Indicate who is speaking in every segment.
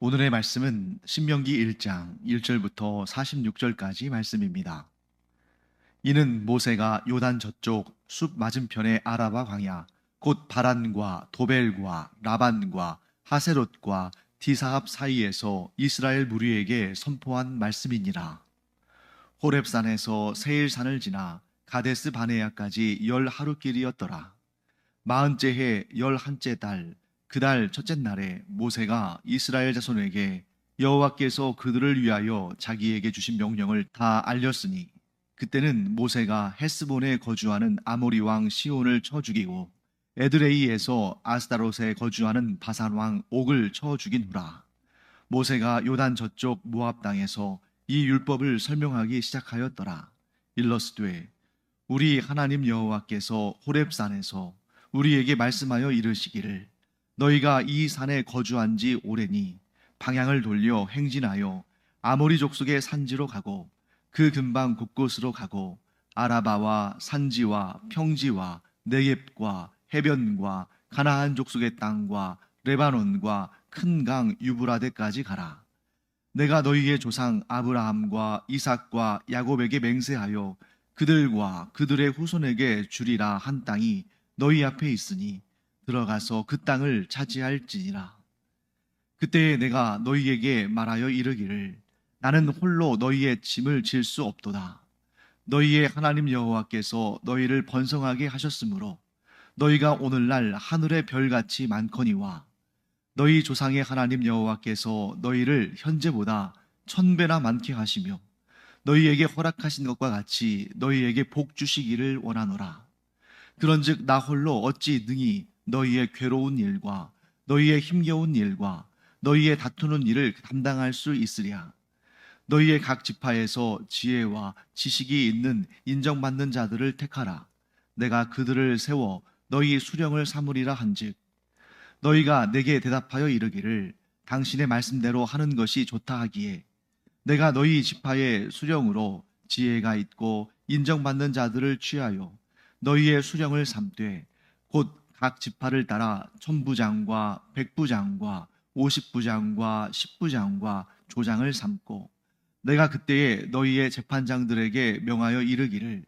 Speaker 1: 오늘의 말씀은 신명기 1장 1절부터 46절까지 말씀입니다. 이는 모세가 요단 저쪽 숲 맞은편의 아라바 광야 곧 바란과 도벨과 라반과 하세롯과 디사합 사이에서 이스라엘 무리에게 선포한 말씀이니라. 호렙산에서 세일산을 지나 가데스 바네아까지 10하루길이었더라. 40째 해 11째 달 그 달 첫째 날에 모세가 이스라엘 자손에게 여호와께서 그들을 위하여 자기에게 주신 명령을 다 알렸으니, 그때는 모세가 헤스본에 거주하는 아모리 왕 시온을 쳐 죽이고 에드레이에서 아스타롯에 거주하는 바산 왕 옥을 쳐 죽인 후라. 모세가 요단 저쪽 모압 땅에서 이 율법을 설명하기 시작하였더라. 일러스되, 우리 하나님 여호와께서 호렙산에서 우리에게 말씀하여 이르시기를, 너희가 이 산에 거주한 지 오래니 방향을 돌려 행진하여 아모리 족속의 산지로 가고 그 근방 곳곳으로 가고 아라바와 산지와 평지와 네겝과 해변과 가나안 족속의 땅과 레바논과 큰 강 유브라데까지 가라. 내가 너희의 조상 아브라함과 이삭과 야곱에게 맹세하여 그들과 그들의 후손에게 주리라 한 땅이 너희 앞에 있으니 들어가서 그 땅을 차지할지니라. 그때에 내가 너희에게 말하여 이르기를, 나는 홀로 너희의 짐을 질 수 없도다. 너희의 하나님 여호와께서 너희를 번성하게 하셨으므로 너희가 오늘날 하늘의 별같이 많거니와, 너희 조상의 하나님 여호와께서 너희를 현재보다 1000배나 많게 하시며 너희에게 허락하신 것과 같이 너희에게 복 주시기를 원하노라. 그런즉 나 홀로 어찌 능히 너희의 괴로운 일과 너희의 힘겨운 일과 너희의 다투는 일을 감당할 수 있으랴. 너희의 각 지파에서 지혜와 지식이 있는 인정받는 자들을 택하라. 내가 그들을 세워 너희 수령을 삼으리라 한즉, 너희가 내게 대답하여 이르기를, 당신의 말씀대로 하는 것이 좋다 하기에 내가 너희 지파의 수령으로 지혜가 있고 인정받는 자들을 취하여 너희의 수령을 삼되, 곧 각 지파를 따라 천부장과 백부장과 50부장과 10부장과 조장을 삼고, 내가 그때에 너희의 재판장들에게 명하여 이르기를,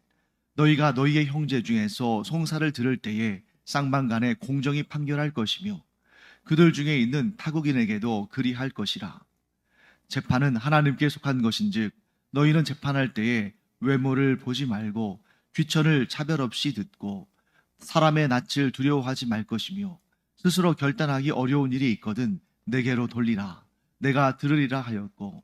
Speaker 1: 너희가 너희의 형제 중에서 송사를 들을 때에 쌍방간에 공정히 판결할 것이며 그들 중에 있는 타국인에게도 그리할 것이라. 재판은 하나님께 속한 것인즉 너희는 재판할 때에 외모를 보지 말고 귀천을 차별 없이 듣고 사람의 낯을 두려워하지 말 것이며, 스스로 결단하기 어려운 일이 있거든 내게로 돌리라. 내가 들으리라 하였고,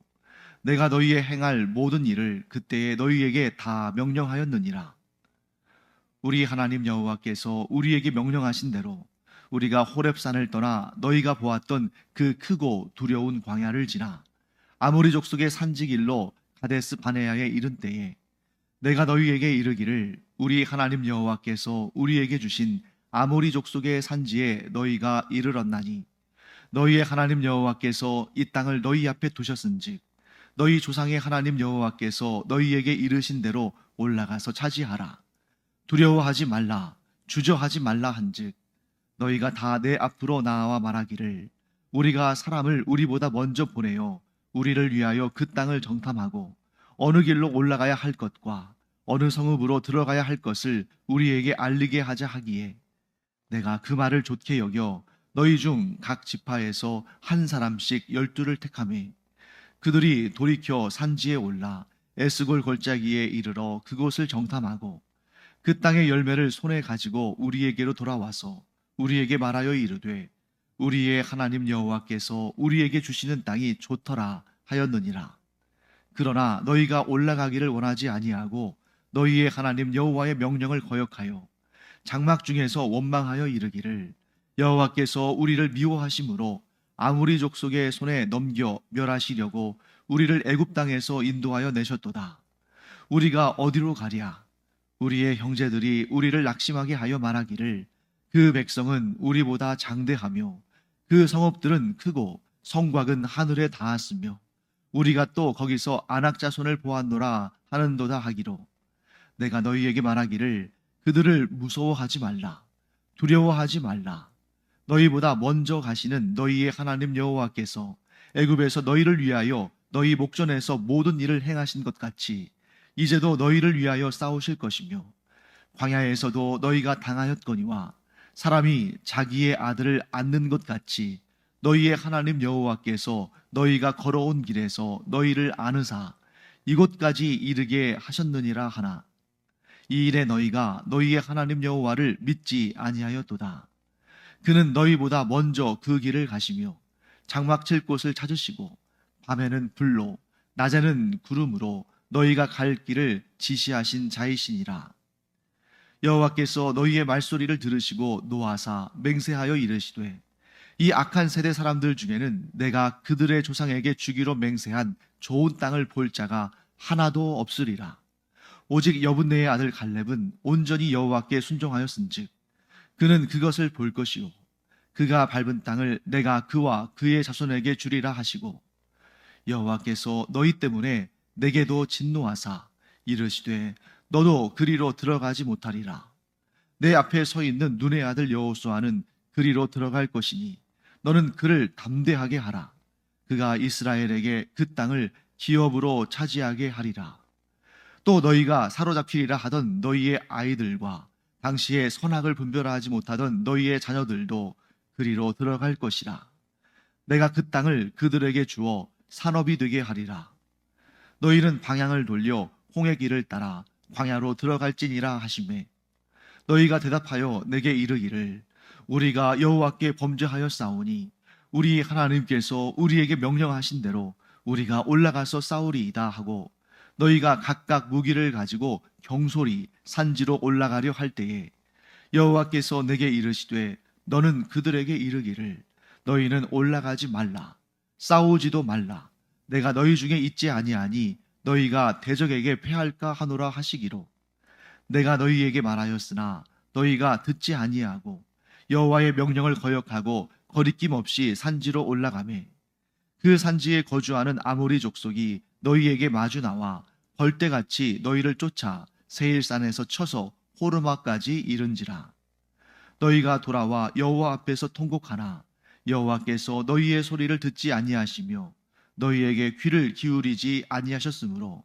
Speaker 1: 내가 너희의 행할 모든 일을 그때에 너희에게 다 명령하였느니라. 우리 하나님 여호와께서 우리에게 명령하신 대로 우리가 호렙산을 떠나 너희가 보았던 그 크고 두려운 광야를 지나 아모리 족속의 산지길로 가데스 바네아에 이른 때에 내가 너희에게 이르기를, 우리 하나님 여호와께서 우리에게 주신 아모리 족속의 산지에 너희가 이르렀나니, 너희의 하나님 여호와께서 이 땅을 너희 앞에 두셨은즉 너희 조상의 하나님 여호와께서 너희에게 이르신 대로 올라가서 차지하라. 두려워하지 말라, 주저하지 말라 한즉, 너희가 다 내 앞으로 나와 말하기를, 우리가 사람을 우리보다 먼저 보내어 우리를 위하여 그 땅을 정탐하고 어느 길로 올라가야 할 것과 어느 성읍으로 들어가야 할 것을 우리에게 알리게 하자 하기에, 내가 그 말을 좋게 여겨 너희 중 각 지파에서 한 사람씩 12를 택하매 그들이 돌이켜 산지에 올라 에스골 골짜기에 이르러 그곳을 정탐하고 그 땅의 열매를 손에 가지고 우리에게로 돌아와서 우리에게 말하여 이르되, 우리의 하나님 여호와께서 우리에게 주시는 땅이 좋더라 하였느니라. 그러나 너희가 올라가기를 원하지 아니하고 너희의 하나님 여호와의 명령을 거역하여 장막 중에서 원망하여 이르기를, 여호와께서 우리를 미워하심으로 아모리 족속의 손에 넘겨 멸하시려고 우리를 애굽 땅에서 인도하여 내셨도다. 우리가 어디로 가랴? 우리의 형제들이 우리를 낙심하게 하여 말하기를, 그 백성은 우리보다 장대하며 그 성읍들은 크고 성곽은 하늘에 닿았으며 우리가 또 거기서 아낙 자손을 보았노라 하는도다 하기로, 내가 너희에게 말하기를, 그들을 무서워하지 말라, 두려워하지 말라. 너희보다 먼저 가시는 너희의 하나님 여호와께서 애굽에서 너희를 위하여 너희 목전에서 모든 일을 행하신 것 같이 이제도 너희를 위하여 싸우실 것이며 광야에서도 너희가 당하였거니와 사람이 자기의 아들을 앉는 것 같이 너희의 하나님 여호와께서 너희가 걸어온 길에서 너희를 아느사 이곳까지 이르게 하셨느니라 하나 이 일에 너희가 너희의 하나님 여호와를 믿지 아니하였도다. 그는 너희보다 먼저 그 길을 가시며 장막 칠 곳을 찾으시고 밤에는 불로 낮에는 구름으로 너희가 갈 길을 지시하신 자이시니라. 여호와께서 너희의 말소리를 들으시고 노하사 맹세하여 이르시되 이 악한 세대 사람들 중에는 내가 그들의 조상에게 주기로 맹세한 좋은 땅을 볼 자가 하나도 없으리라. 오직 여분네의 아들 갈렙은 온전히 여호와께 순종하였은즉 그는 그것을 볼 것이요 그가 밟은 땅을 내가 그와 그의 자손에게 주리라 하시고 여호와께서 너희 때문에 내게도 진노하사 이르시되 너도 그리로 들어가지 못하리라. 내 앞에 서 있는 눈의 아들 여호수아는 그리로 들어갈 것이니 너는 그를 담대하게 하라. 그가 이스라엘에게 그 땅을 기업으로 차지하게 하리라. 또 너희가 사로잡히리라 하던 너희의 아이들과 당시에 선악을 분별하지 못하던 너희의 자녀들도 그리로 들어갈 것이라. 내가 그 땅을 그들에게 주어 산업이 되게 하리라. 너희는 방향을 돌려 홍해 길을 따라 광야로 들어갈지니라 하시매 너희가 대답하여 내게 이르기를 우리가 여호와께 범죄하였사오니 우리 하나님께서 우리에게 명령하신 대로 우리가 올라가서 싸우리이다 하고 너희가 각각 무기를 가지고 경솔히 산지로 올라가려 할 때에 여호와께서 내게 이르시되 너는 그들에게 이르기를 너희는 올라가지 말라 싸우지도 말라 내가 너희 중에 있지 아니하니 너희가 대적에게 패할까 하노라 하시기로 내가 너희에게 말하였으나 너희가 듣지 아니하고 여호와의 명령을 거역하고 거리낌 없이 산지로 올라가매 그 산지에 거주하는 아모리 족속이 너희에게 마주 나와 벌떼같이 너희를 쫓아 세일산에서 쳐서 호르마까지 이른지라. 너희가 돌아와 여호와 앞에서 통곡하나 여호와께서 너희의 소리를 듣지 아니하시며 너희에게 귀를 기울이지 아니하셨으므로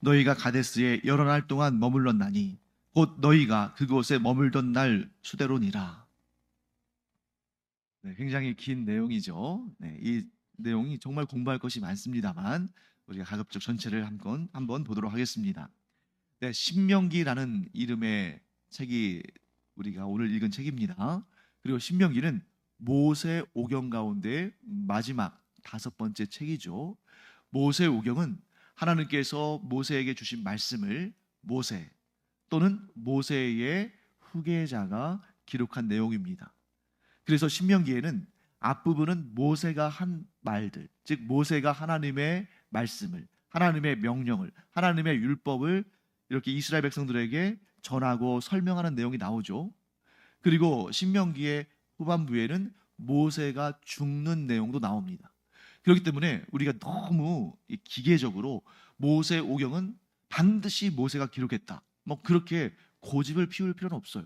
Speaker 1: 너희가 가데스에 여러 날 동안 머물렀나니 곧 너희가 그곳에 머물던 날 수대로니라. 네, 굉장히 긴 내용이죠. 네, 이 내용이 정말 공부할 것이 많습니다만 우리가 가급적 전체를 한번 보도록 하겠습니다. 네, 신명기라는 이름의 책이 우리가 오늘 읽은 책입니다. 그리고 신명기는 모세오경 가운데 마지막 5번째 책이죠. 모세오경은 하나님께서 모세에게 주신 말씀을 모세 또는 모세의 후계자가 기록한 내용입니다. 그래서 신명기에는 앞부분은 모세가 한 말들, 즉 모세가 하나님의 말씀을, 하나님의 명령을, 하나님의 율법을 이렇게 이스라엘 백성들에게 전하고 설명하는 내용이 나오죠. 그리고 신명기의 후반부에는 모세가 죽는 내용도 나옵니다. 그렇기 때문에 우리가 너무 기계적으로 모세오경은 반드시 모세가 기록했다, 뭐 그렇게 고집을 피울 필요는 없어요.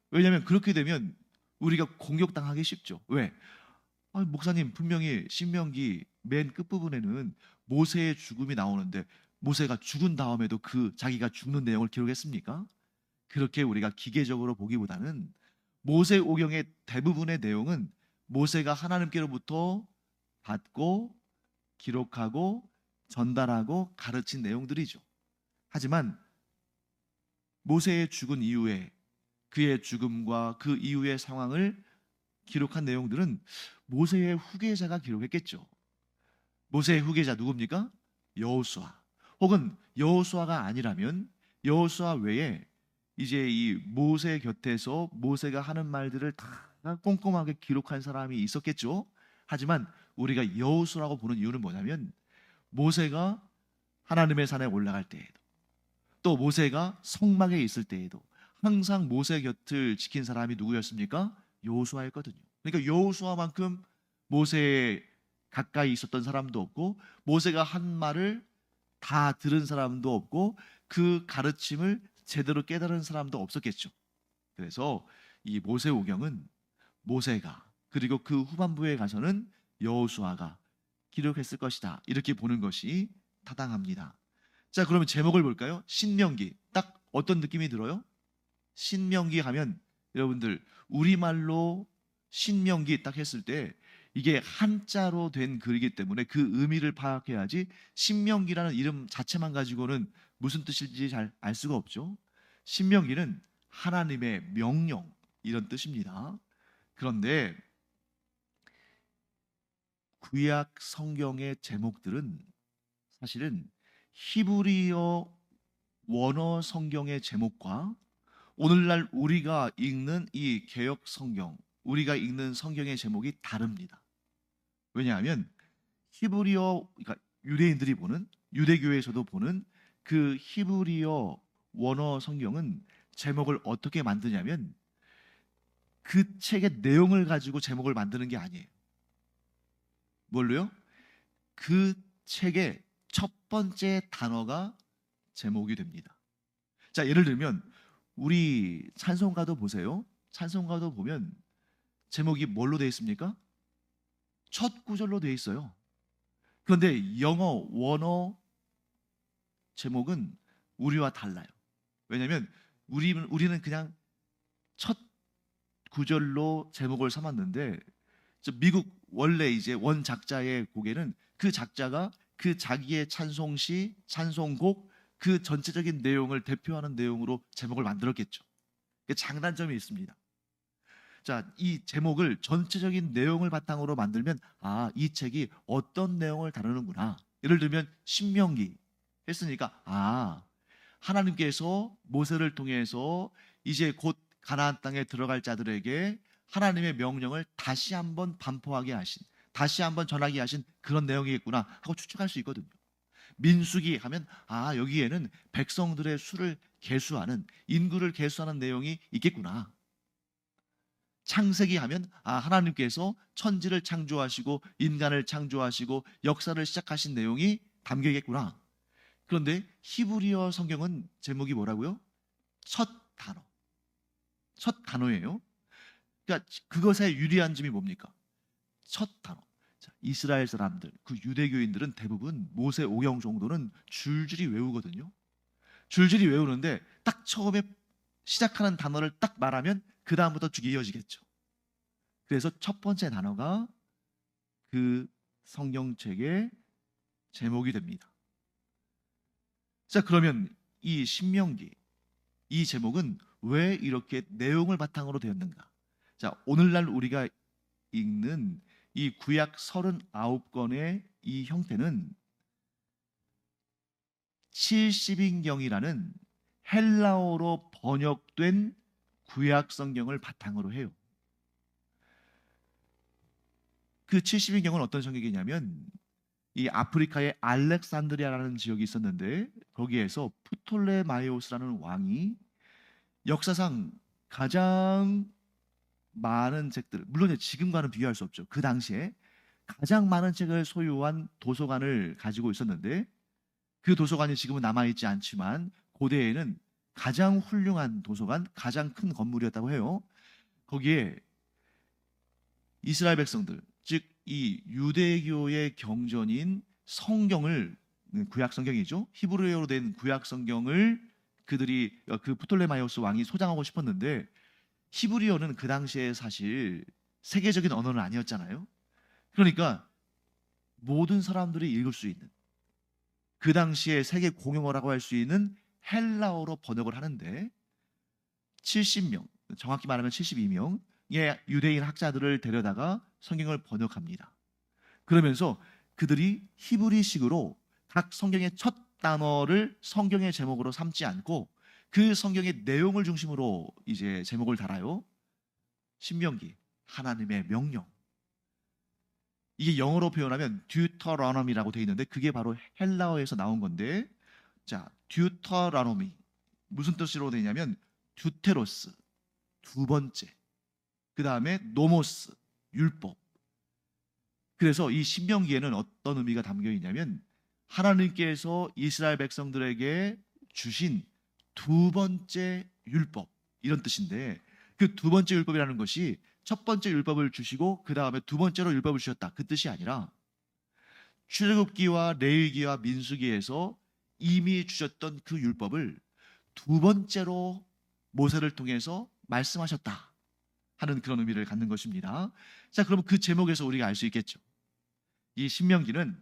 Speaker 1: 왜냐하면 그렇게 되면 우리가 공격당하기 쉽죠. 왜? 목사님 분명히 신명기 맨 끝부분에는 모세의 죽음이 나오는데 모세가 죽은 다음에도 그 자기가 죽는 내용을 기록했습니까? 그렇게 우리가 기계적으로 보기보다는 모세오경의 대부분의 내용은 모세가 하나님께로부터 받고 기록하고 전달하고 가르친 내용들이죠. 하지만 모세의 죽은 이후에 그의 죽음과 그 이후의 상황을 기록한 내용들은 모세의 후계자가 기록했겠죠. 모세의 후계자 누굽니까? 여호수아. 혹은 여호수아가 아니라면 여호수아 외에 이제 이 모세 곁에서 모세가 하는 말들을 다 꼼꼼하게 기록한 사람이 있었겠죠. 하지만 우리가 여호수아라고 보는 이유는 뭐냐면 모세가 하나님의 산에 올라갈 때에도 또 모세가 성막에 있을 때에도 항상 모세 곁을 지킨 사람이 누구였습니까? 여호수아였거든요. 그러니까 여호수아만큼 모세에 가까이 있었던 사람도 없고 모세가 한 말을 다 들은 사람도 없고 그 가르침을 제대로 깨달은 사람도 없었겠죠. 그래서 이 모세오경은 모세가 그리고 그 후반부에 가서는 여호수아가 기록했을 것이다. 이렇게 보는 것이 타당합니다. 자, 그러면 제목을 볼까요? 신명기. 딱 어떤 느낌이 들어요? 신명기 하면 여러분들 우리말로 신명기 딱 했을 때 이게 한자로 된 글이기 때문에 그 의미를 파악해야지 신명기라는 이름 자체만 가지고는 무슨 뜻일지 잘 알 수가 없죠. 신명기는 하나님의 명령 이런 뜻입니다. 그런데 구약 성경의 제목들은 사실은 히브리어 원어 성경의 제목과 오늘날 우리가 읽는 이 개역 성경, 우리가 읽는 성경의 제목이 다릅니다. 왜냐하면 히브리어, 그러니까 유대인들이 보는, 유대교에서도 보는 그 히브리어 원어 성경은 제목을 어떻게 만드냐면 그 책의 내용을 가지고 제목을 만드는 게 아니에요. 뭘로요? 그 책의 첫 번째 단어가 제목이 됩니다. 자, 예를 들면 우리 찬송가도 보세요. 찬송가도 보면 제목이 뭘로 되어 있습니까? 첫 구절로 되어 있어요. 그런데 영어 원어 제목은 우리와 달라요. 왜냐하면 우리는 그냥 첫 구절로 제목을 삼았는데 미국 원래 이제 원작자의 곡에는 그 작자가 그 자기의 찬송시, 찬송곡 그 전체적인 내용을 대표하는 내용으로 제목을 만들었겠죠. 장단점이 있습니다. 자, 이 제목을 전체적인 내용을 바탕으로 만들면 이 책이 어떤 내용을 다루는구나. 예를 들면 신명기 했으니까 하나님께서 모세를 통해서 이제 곧 가나안 땅에 들어갈 자들에게 하나님의 명령을 다시 한번 반포하게 하신, 다시 한번 전하게 하신 그런 내용이겠구나 하고 추측할 수 있거든요. 민수기 하면 여기에는 백성들의 수를 계수하는, 인구를 계수하는 내용이 있겠구나. 창세기 하면 하나님께서 천지를 창조하시고 인간을 창조하시고 역사를 시작하신 내용이 담겨 있겠구나. 그런데 히브리어 성경은 제목이 뭐라고요? 첫 단어. 첫 단어예요. 그러니까 그것의 유리한 점이 뭡니까? 첫 단어. 자, 이스라엘 사람들, 그 유대교인들은 대부분 모세 오경 정도는 줄줄이 외우거든요. 줄줄이 외우는데 딱 처음에 시작하는 단어를 딱 말하면 그 다음부터 쭉 이어지겠죠. 그래서 첫 번째 단어가 그 성경책의 제목이 됩니다. 자, 그러면 이 신명기, 이 제목은 왜 이렇게 내용을 바탕으로 되었는가? 자, 오늘날 우리가 읽는 이 구약 39권의 이 형태는 70인경이라는 헬라어로 번역된 구약 성경을 바탕으로 해요. 그 70인경은 어떤 성경이냐면 이 아프리카의 알렉산드리아라는 지역이 있었는데 거기에서 프톨레마이오스라는 왕이 역사상 가장 많은 책들, 물론 지금과는 비교할 수 없죠. 그 당시에 가장 많은 책을 소유한 도서관을 가지고 있었는데 그 도서관이 지금은 남아있지 않지만 고대에는 가장 훌륭한 도서관, 가장 큰 건물이었다고 해요. 거기에 이스라엘 백성들, 즉 이 유대교의 경전인 성경을, 구약 성경이죠. 히브리어로 된 구약 성경을 그들이 그 프톨레마이오스 왕이 소장하고 싶었는데 히브리어는 그 당시에 사실 세계적인 언어는 아니었잖아요. 그러니까 모든 사람들이 읽을 수 있는 그 당시에 세계 공용어라고 할 수 있는 헬라어로 번역을 하는데 70명, 정확히 말하면 72명의 유대인 학자들을 데려다가 성경을 번역합니다. 그러면서 그들이 히브리식으로 각 성경의 첫 단어를 성경의 제목으로 삼지 않고 그 성경의 내용을 중심으로 이제 제목을 달아요. 신명기, 하나님의 명령. 이게 영어로 표현하면 듀터러넘이라고 되어 있는데 그게 바로 헬라어에서 나온 건데, 자, 듀터러노미 무슨 뜻으로 되냐면 듀테로스 두 번째, 그 다음에 노모스 율법. 그래서 이 신명기에는 어떤 의미가 담겨 있냐면 하나님께서 이스라엘 백성들에게 주신 두 번째 율법, 이런 뜻인데 그 두 번째 율법이라는 것이 첫 번째 율법을 주시고 그 다음에 두 번째로 율법을 주셨다, 그 뜻이 아니라 출애굽기와 레위기와 민수기에서 이미 주셨던 그 율법을 두 번째로 모세를 통해서 말씀하셨다 하는 그런 의미를 갖는 것입니다. 자, 그러면 그 제목에서 우리가 알 수 있겠죠. 이 신명기는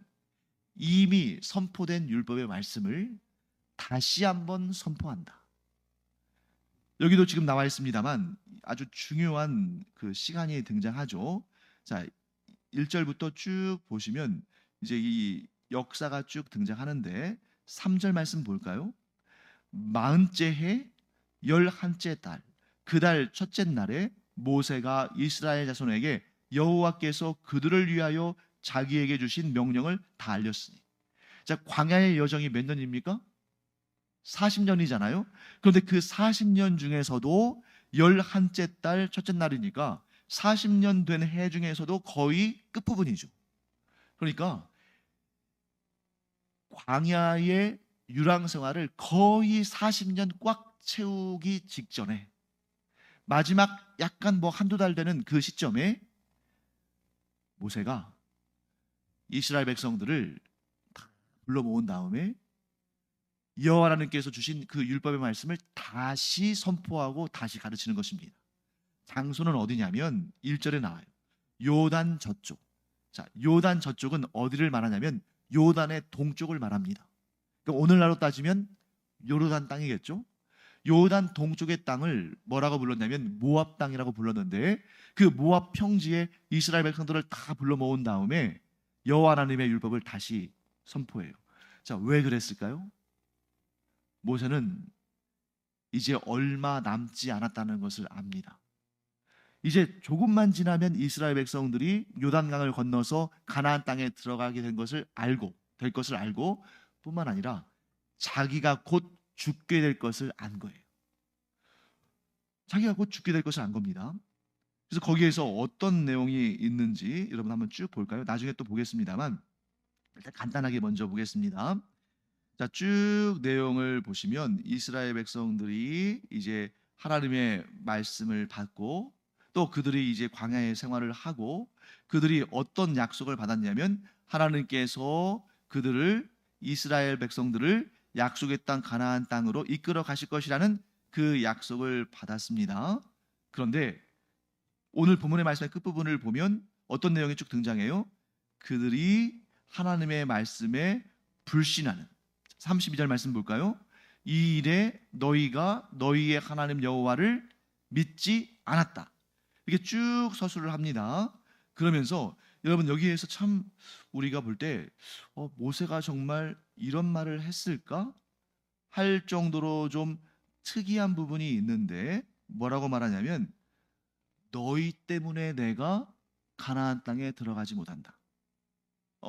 Speaker 1: 이미 선포된 율법의 말씀을 다시 한번 선포한다. 여기도 지금 나와 있습니다만 아주 중요한 그 시간이 등장하죠. 자, 1절부터 쭉 보시면 이제 이 역사가 쭉 등장하는데 3절 말씀 볼까요? 마흔째 해 열한째 달 그 달 첫째 날에 모세가 이스라엘 자손에게 여호와께서 그들을 위하여 자기에게 주신 명령을 다 알렸으니. 자, 광야의 여정이 몇 년입니까? 40년이잖아요. 그런데 그 40년 중에서도 열한째 달 첫째 날이니까 40년 된 해 중에서도 거의 끝부분이죠. 그러니까 광야의 유랑 생활을 거의 40년 꽉 채우기 직전에 마지막 약간 뭐 한두 달 되는 그 시점에 모세가 이스라엘 백성들을 다 불러 모은 다음에 여호와 하나님께서 주신 그 율법의 말씀을 다시 선포하고 다시 가르치는 것입니다. 장소는 어디냐면 1절에 나와요. 요단 저쪽. 자, 요단 저쪽은 어디를 말하냐면 요단의 동쪽을 말합니다. 그러니까 오늘날로 따지면 요르단 땅이겠죠. 요단 동쪽의 땅을 뭐라고 불렀냐면 모압 땅이라고 불렀는데 그 모압 평지에 이스라엘 백성들을 다 불러 모은 다음에 여호와 하나님의 율법을 다시 선포해요. 자, 왜 그랬을까요? 모세는 이제 얼마 남지 않았다는 것을 압니다. 이제 조금만 지나면 이스라엘 백성들이 요단강을 건너서 가나안 땅에 들어가게 될 것을 알고 뿐만 아니라 자기가 곧 죽게 될 것을 안 거예요. 자기가 곧 죽게 될 것을 안 겁니다. 그래서 거기에서 어떤 내용이 있는지 여러분 한번 쭉 볼까요? 나중에 또 보겠습니다만 일단 간단하게 먼저 보겠습니다. 자, 쭉 내용을 보시면 이스라엘 백성들이 이제 하나님의 말씀을 받고 또 그들이 이제 광야의 생활을 하고 그들이 어떤 약속을 받았냐면 하나님께서 그들을 이스라엘 백성들을 약속의 땅 가나안 땅으로 이끌어 가실 것이라는 그 약속을 받았습니다. 그런데 오늘 본문의 말씀의 끝부분을 보면 어떤 내용이 쭉 등장해요? 그들이 하나님의 말씀에 불신하는 32절 말씀 볼까요? 이 일에 너희가 너희의 하나님 여호와를 믿지 않았다. 이렇게 쭉 서술을 합니다. 그러면서 여러분 여기에서 참 우리가 볼 때 모세가 정말 이런 말을 했을까? 할 정도로 좀 특이한 부분이 있는데 뭐라고 말하냐면 너희 때문에 내가 가나안 땅에 들어가지 못한다.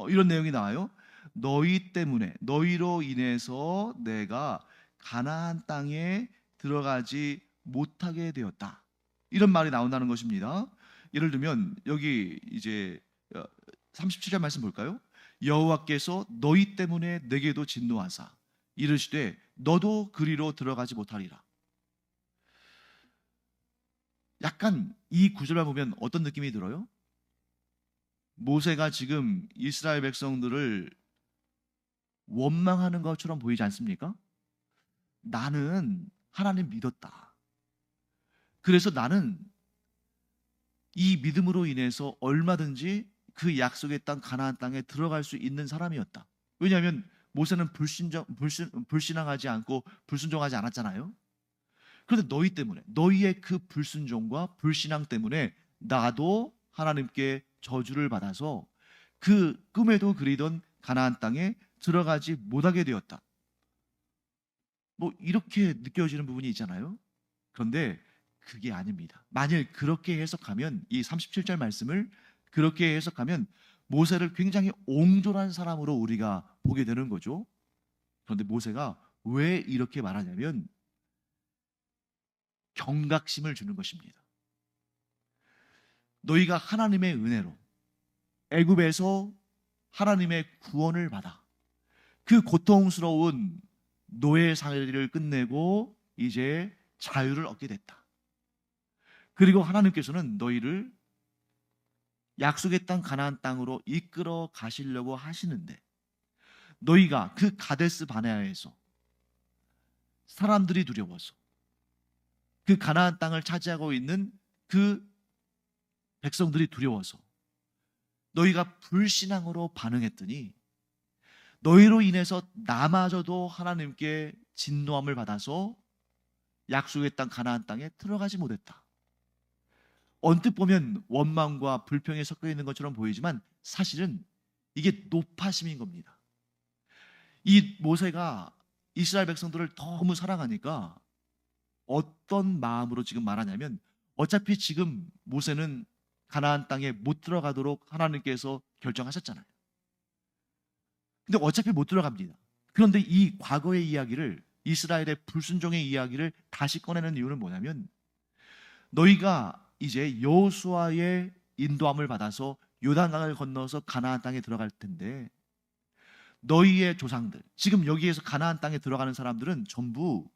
Speaker 1: 이런 내용이 나와요. 너희 때문에 너희로 인해서 내가 가나안 땅에 들어가지 못하게 되었다. 이런 말이 나온다는 것입니다. 예를 들면 여기 이제 37절 말씀 볼까요? 여호와께서 너희 때문에 내게도 진노하사 이르시되 너도 그리로 들어가지 못하리라. 약간 이 구절만 보면 어떤 느낌이 들어요? 모세가 지금 이스라엘 백성들을 원망하는 것처럼 보이지 않습니까? 나는 하나님 믿었다. 그래서 나는 이 믿음으로 인해서 얼마든지 그 약속의 땅 가나안 땅에 들어갈 수 있는 사람이었다. 왜냐하면 모세는 불신앙하지 않고 불순종하지 않았잖아요. 그런데 너희 때문에 너희의 그 불순종과 불신앙 때문에 나도 하나님께 저주를 받아서 그 꿈에도 그리던 가나안 땅에 들어가지 못하게 되었다. 뭐 이렇게 느껴지는 부분이 있잖아요. 그런데 그게 아닙니다. 만일 그렇게 해석하면 이 37절 말씀을 그렇게 해석하면 모세를 굉장히 옹졸한 사람으로 우리가 보게 되는 거죠. 그런데 모세가 왜 이렇게 말하냐면 경각심을 주는 것입니다. 너희가 하나님의 은혜로 애굽에서 하나님의 구원을 받아 그 고통스러운 노예 생활을 끝내고 이제 자유를 얻게 됐다. 그리고 하나님께서는 너희를 약속의 땅 가나안 땅으로 이끌어 가시려고 하시는데, 너희가 그 가데스 바네아에서 사람들이 두려워서 그 가나안 땅을 차지하고 있는 그 백성들이 두려워서 너희가 불신앙으로 반응했더니 너희로 인해서 나마저도 하나님께 진노함을 받아서 약속의 땅 가나안 땅에 들어가지 못했다. 언뜻 보면 원망과 불평이 섞여 있는 것처럼 보이지만 사실은 이게 노파심인 겁니다. 이 모세가 이스라엘 백성들을 너무 사랑하니까 어떤 마음으로 지금 말하냐면, 어차피 지금 모세는 가나안 땅에 못 들어가도록 하나님께서 결정하셨잖아요. 근데 어차피 못 들어갑니다. 그런데 이 과거의 이야기를, 이스라엘의 불순종의 이야기를 다시 꺼내는 이유는 뭐냐면, 너희가 이제 여호수아의 인도함을 받아서 요단강을 건너서 가나안 땅에 들어갈 텐데, 너희의 조상들, 지금 여기에서 가나안 땅에 들어가는 사람들은 전부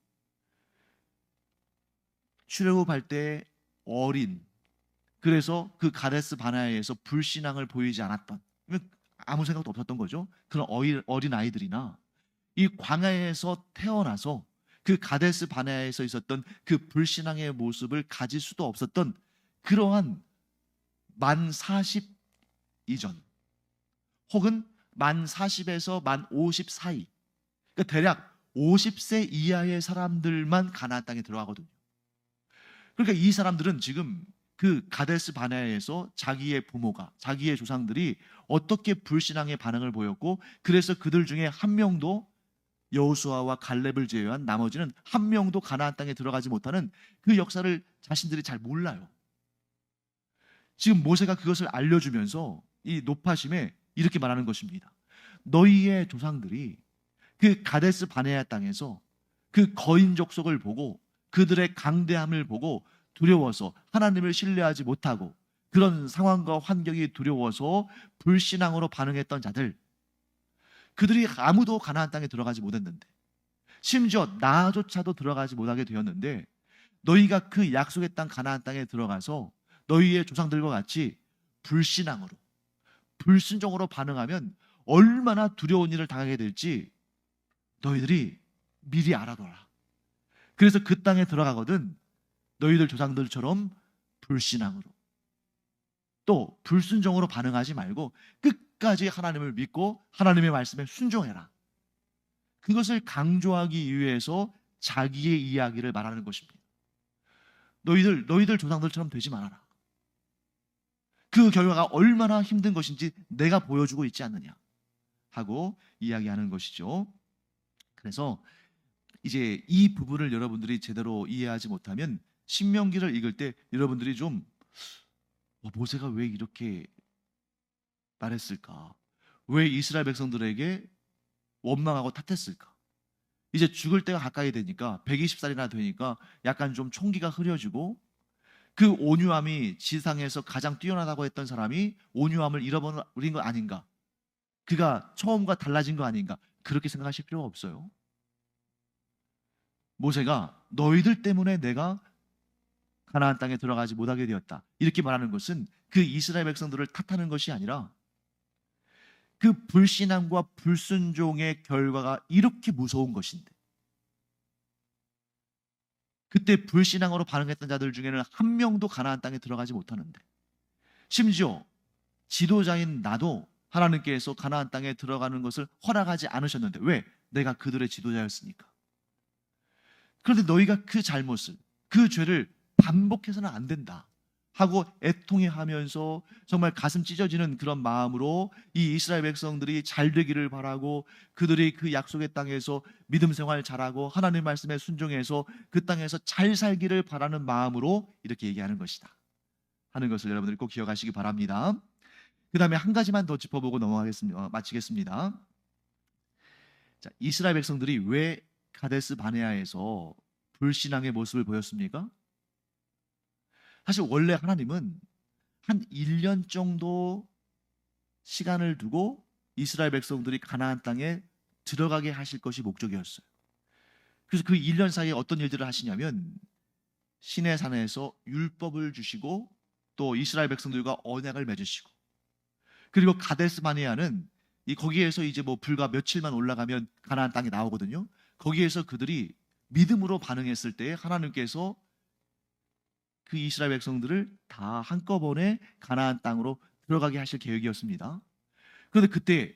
Speaker 1: 출애굽할 때 어린, 그래서 그 가데스 바네아에서 불신앙을 보이지 않았던, 아무 생각도 없었던 거죠. 그런 어린 아이들이나 이 광야에서 태어나서 그 가데스 바네아에서 있었던 그 불신앙의 모습을 가질 수도 없었던 그러한 만 40 이전, 혹은 만 40에서 만 50 사이, 그러니까 대략 50세 이하의 사람들만 가나안 땅에 들어가거든요. 그러니까 이 사람들은 지금 그 가데스 바네아에서 자기의 부모가, 자기의 조상들이 어떻게 불신앙의 반응을 보였고, 그래서 그들 중에 한 명도, 여호수아와 갈렙을 제외한 나머지는 한 명도 가나안 땅에 들어가지 못하는 그 역사를 자신들이 잘 몰라요. 지금 모세가 그것을 알려주면서 이 노파심에 이렇게 말하는 것입니다. 너희의 조상들이 그 가데스 바네아 땅에서 그 거인 족속을 보고 그들의 강대함을 보고 두려워서 하나님을 신뢰하지 못하고 그런 상황과 환경이 두려워서 불신앙으로 반응했던 자들, 그들이 아무도 가나안 땅에 들어가지 못했는데, 심지어 나조차도 들어가지 못하게 되었는데, 너희가 그 약속의 땅 가나안 땅에 들어가서 너희의 조상들과 같이 불신앙으로, 불순종으로 반응하면 얼마나 두려운 일을 당하게 될지 너희들이 미리 알아둬라. 그래서 그 땅에 들어가거든 너희들 조상들처럼 불신앙으로, 또 불순종으로 반응하지 말고 끝까지 하나님을 믿고 하나님의 말씀에 순종해라. 그것을 강조하기 위해서 자기의 이야기를 말하는 것입니다. 너희들 조상들처럼 되지 말아라. 그 결과가 얼마나 힘든 것인지 내가 보여주고 있지 않느냐 하고 이야기하는 것이죠. 그래서 이제 이 부분을 여러분들이 제대로 이해하지 못하면 신명기를 읽을 때 여러분들이 좀 모세가 왜 이렇게 말했을까? 왜 이스라엘 백성들에게 원망하고 탓했을까? 이제 죽을 때가 가까이 되니까, 120살이나 되니까 약간 좀 총기가 흐려지고, 그 온유함이 지상에서 가장 뛰어나다고 했던 사람이 온유함을 잃어버린 거 아닌가? 그가 처음과 달라진 거 아닌가? 그렇게 생각하실 필요가 없어요. 모세가 너희들 때문에 내가 가나안 땅에 들어가지 못하게 되었다, 이렇게 말하는 것은 그 이스라엘 백성들을 탓하는 것이 아니라 그 불신앙과 불순종의 결과가 이렇게 무서운 것인데, 그때 불신앙으로 반응했던 자들 중에는 한 명도 가나안 땅에 들어가지 못하는데, 심지어 지도자인 나도 하나님께서 가나안 땅에 들어가는 것을 허락하지 않으셨는데, 왜? 내가 그들의 지도자였으니까. 그런데 너희가 그 잘못을, 그 죄를 반복해서는 안 된다 하고 애통해하면서 정말 가슴 찢어지는 그런 마음으로 이 이스라엘 백성들이 잘 되기를 바라고, 그들이 그 약속의 땅에서 믿음 생활 잘하고 하나님 말씀에 순종해서 그 땅에서 잘 살기를 바라는 마음으로 이렇게 얘기하는 것이다 하는 것을 여러분들이 꼭 기억하시기 바랍니다. 그 다음에 한 가지만 더 짚어보고 넘어가겠습니다. 마치겠습니다. 자, 이스라엘 백성들이 왜 가데스 바네아에서 불신앙의 모습을 보였습니까? 사실 원래 하나님은 한 1년 정도 시간을 두고 이스라엘 백성들이 가나안 땅에 들어가게 하실 것이 목적이었어요. 그래서 그 1년 사이에 어떤 일들을 하시냐면, 시내산에서 율법을 주시고 또 이스라엘 백성들과 언약을 맺으시고, 그리고 가데스 바네아는 이 거기에서 이제 뭐 불과 며칠만 올라가면 가나안 땅이 나오거든요. 거기에서 그들이 믿음으로 반응했을 때 하나님께서 그 이스라엘 백성들을 다 한꺼번에 가나안 땅으로 들어가게 하실 계획이었습니다. 그런데 그때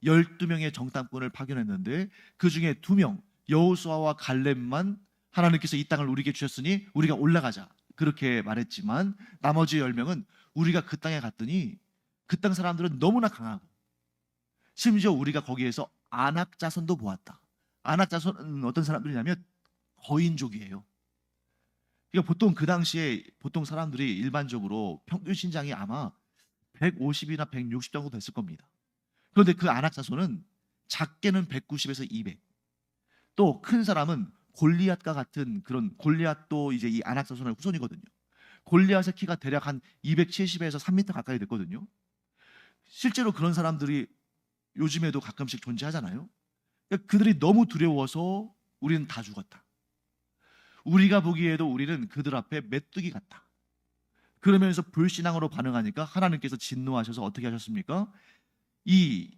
Speaker 1: 12명의 정탐꾼을 파견했는데 그 중에 2명, 여호수아와 갈렙만 하나님께서 이 땅을 우리에게 주셨으니 우리가 올라가자, 그렇게 말했지만 나머지 10명은 우리가 그 땅에 갔더니 그 땅 사람들은 너무나 강하고, 심지어 우리가 거기에서 아낙 자손도 보았다. 아낙 자손은 어떤 사람들이냐면 거인족이에요. 그러니까 보통 그 당시에 보통 사람들이 일반적으로 평균 신장이 아마 150이나 160 정도 됐을 겁니다. 그런데 그 아낙 자손은 작게는 190에서 200, 또 큰 사람은 골리앗과 같은, 그런 골리앗도 이제 이 아낙 자손의 후손이거든요. 골리앗의 키가 대략 한 270에서 3m 가까이 됐거든요. 실제로 그런 사람들이 요즘에도 가끔씩 존재하잖아요. 그러니까 그들이 너무 두려워서 우리는 다 죽었다. 우리가 보기에도 우리는 그들 앞에 메뚜기 같다. 그러면서 불신앙으로 반응하니까 하나님께서 진노하셔서 어떻게 하셨습니까? 이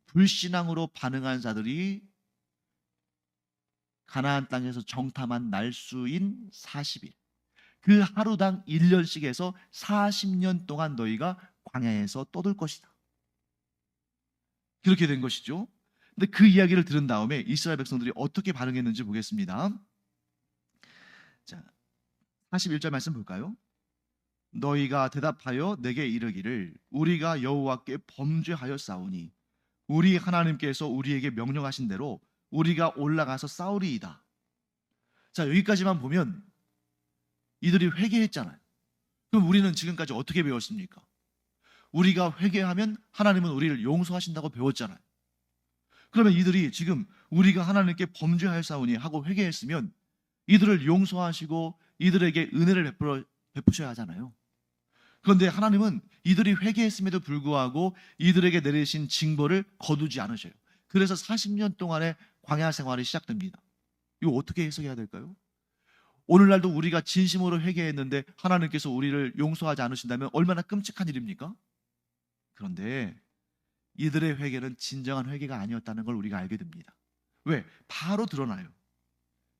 Speaker 1: 불신앙으로 반응한 자들이 가나안 땅에서 정탐한 날수인 40일, 그 하루당 1년씩 해서 40년 동안 너희가 광야에서 떠들 것이다. 그렇게 된 것이죠. 근데 그 이야기를 들은 다음에 이스라엘 백성들이 어떻게 반응했는지 보겠습니다. 자, 41절 말씀 볼까요? 너희가 대답하여 내게 이르기를 우리가 여호와께 범죄하였사오니 우리 하나님께서 우리에게 명령하신 대로 우리가 올라가서 싸우리이다. 자, 여기까지만 보면 이들이 회개했잖아요. 그럼 우리는 지금까지 어떻게 배웠습니까? 우리가 회개하면 하나님은 우리를 용서하신다고 배웠잖아요. 그러면 이들이 지금 우리가 하나님께 범죄하였사오니 하고 회개했으면 이들을 용서하시고 이들에게 은혜를 베푸셔야 하잖아요. 그런데 하나님은 이들이 회개했음에도 불구하고 이들에게 내리신 징벌을 거두지 않으셔요. 그래서 40년 동안의 광야 생활이 시작됩니다. 이거 어떻게 해석해야 될까요? 오늘날도 우리가 진심으로 회개했는데 하나님께서 우리를 용서하지 않으신다면 얼마나 끔찍한 일입니까? 그런데 이들의 회개는 진정한 회개가 아니었다는 걸 우리가 알게 됩니다. 왜? 바로 드러나요.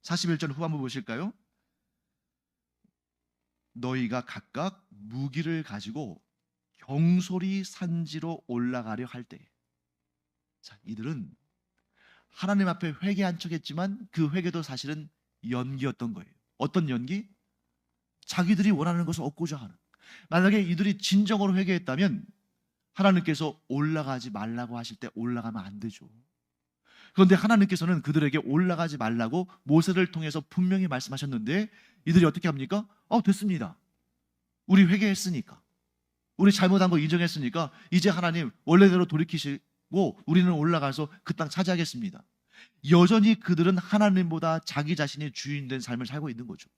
Speaker 1: 41절 후반부 보실까요? 너희가 각각 무기를 가지고 경솔히 산지로 올라가려 할 때, 자, 이들은 하나님 앞에 회개한 척했지만 그 회개도 사실은 연기였던 거예요. 어떤 연기? 자기들이 원하는 것을 얻고자 하는. 만약에 이들이 진정으로 회개했다면 하나님께서 올라가지 말라고 하실 때 올라가면 안 되죠. 그런데 하나님께서는 그들에게 올라가지 말라고 모세를 통해서 분명히 말씀하셨는데 이들이 어떻게 합니까? 됐습니다. 우리 회개했으니까, 우리 잘못한 거 인정했으니까 이제 하나님 원래대로 돌이키시고 우리는 올라가서 그 땅 차지하겠습니다. 여전히 그들은 하나님보다 자기 자신이 주인된 삶을 살고 있는 거죠.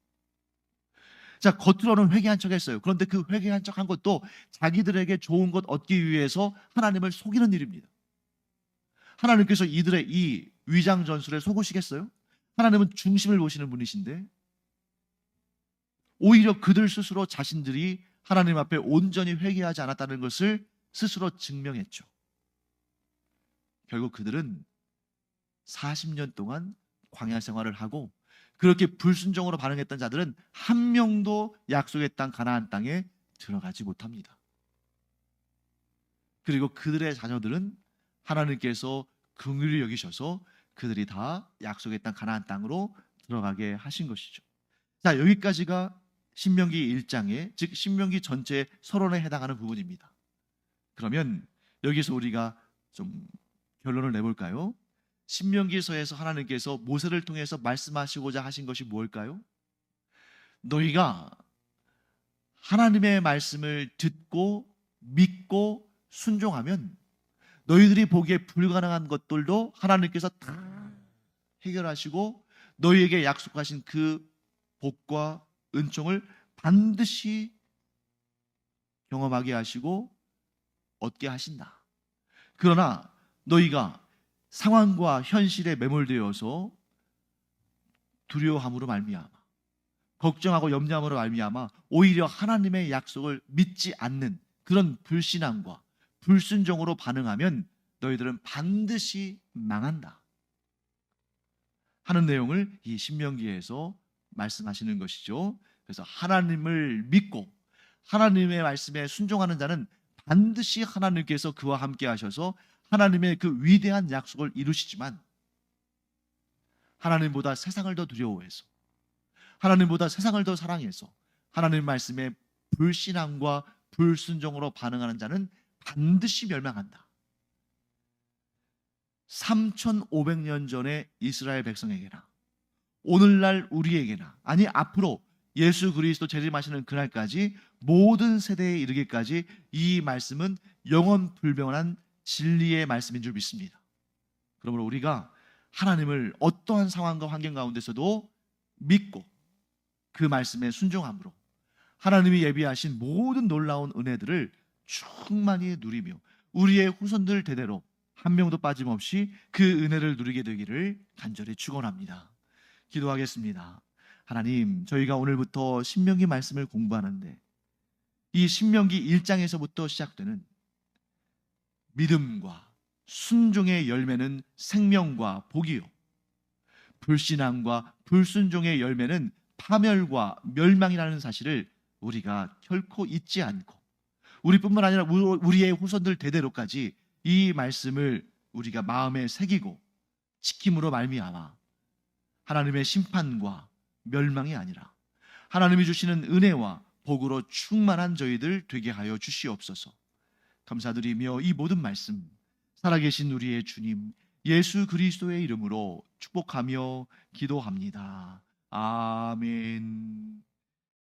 Speaker 1: 자, 겉으로는 회개한 척 했어요. 그런데 그 회개한 척 한 것도 자기들에게 좋은 것 얻기 위해서 하나님을 속이는 일입니다. 하나님께서 이들의 이 위장 전술에 속으시겠어요? 하나님은 중심을 보시는 분이신데 오히려 그들 스스로 자신들이 하나님 앞에 온전히 회개하지 않았다는 것을 스스로 증명했죠. 결국 그들은 40년 동안 광야 생활을 하고 그렇게 불순종으로 반응했던 자들은 한 명도 약속의 땅 가나안 땅에 들어가지 못합니다. 그리고 그들의 자녀들은 하나님께서 긍휼히 여기셔서 그들이 다 약속의 땅 가나안 땅으로 들어가게 하신 것이죠. 자, 여기까지가 신명기 1장에, 즉 신명기 전체의 서론에 해당하는 부분입니다. 그러면 여기서 우리가 좀 결론을 내볼까요? 신명기서에서 하나님께서 모세를 통해서 말씀하시고자 하신 것이 무엇일까요? 너희가 하나님의 말씀을 듣고 믿고 순종하면 너희들이 보기에 불가능한 것들도 하나님께서 다 해결하시고 너희에게 약속하신 그 복과 은총을 반드시 경험하게 하시고 얻게 하신다. 그러나 너희가 상황과 현실에 매몰되어서 두려워함으로 말미암아 걱정하고 염려함으로 말미암아 오히려 하나님의 약속을 믿지 않는 그런 불신앙과 불순종으로 반응하면 너희들은 반드시 망한다 하는 내용을 이 신명기에서 말씀하시는 것이죠. 그래서 하나님을 믿고 하나님의 말씀에 순종하는 자는 반드시 하나님께서 그와 함께 하셔서 하나님의 그 위대한 약속을 이루시지만, 하나님보다 세상을 더 두려워해서, 하나님보다 세상을 더 사랑해서 하나님 말씀에 불신앙과 불순종으로 반응하는 자는 반드시 멸망한다. 3,500년 전에 이스라엘 백성에게나 오늘날 우리에게나, 아니 앞으로 예수 그리스도 재림하시는 그날까지 모든 세대에 이르기까지 이 말씀은 영원 불변한 진리의 말씀인 줄 믿습니다. 그러므로 우리가 하나님을 어떠한 상황과 환경 가운데서도 믿고 그 말씀에 순종함으로 하나님이 예비하신 모든 놀라운 은혜들을 충만히 누리며 우리의 후손들 대대로 한 명도 빠짐없이 그 은혜를 누리게 되기를 간절히 축원합니다. 기도하겠습니다. 하나님, 저희가 오늘부터 신명기 말씀을 공부하는데 이 신명기 1장에서부터 시작되는 믿음과 순종의 열매는 생명과 복이요, 불신앙과 불순종의 열매는 파멸과 멸망이라는 사실을 우리가 결코 잊지 않고, 우리뿐만 아니라 우리의 후손들 대대로까지 이 말씀을 우리가 마음에 새기고 지킴으로 말미암아 하나님의 심판과 멸망이 아니라 하나님이 주시는 은혜와 복으로 충만한 저희들 되게 하여 주시옵소서. 감사드리며 이 모든 말씀 살아계신 우리의 주님 예수 그리스도의 이름으로 축복하며 기도합니다. 아멘.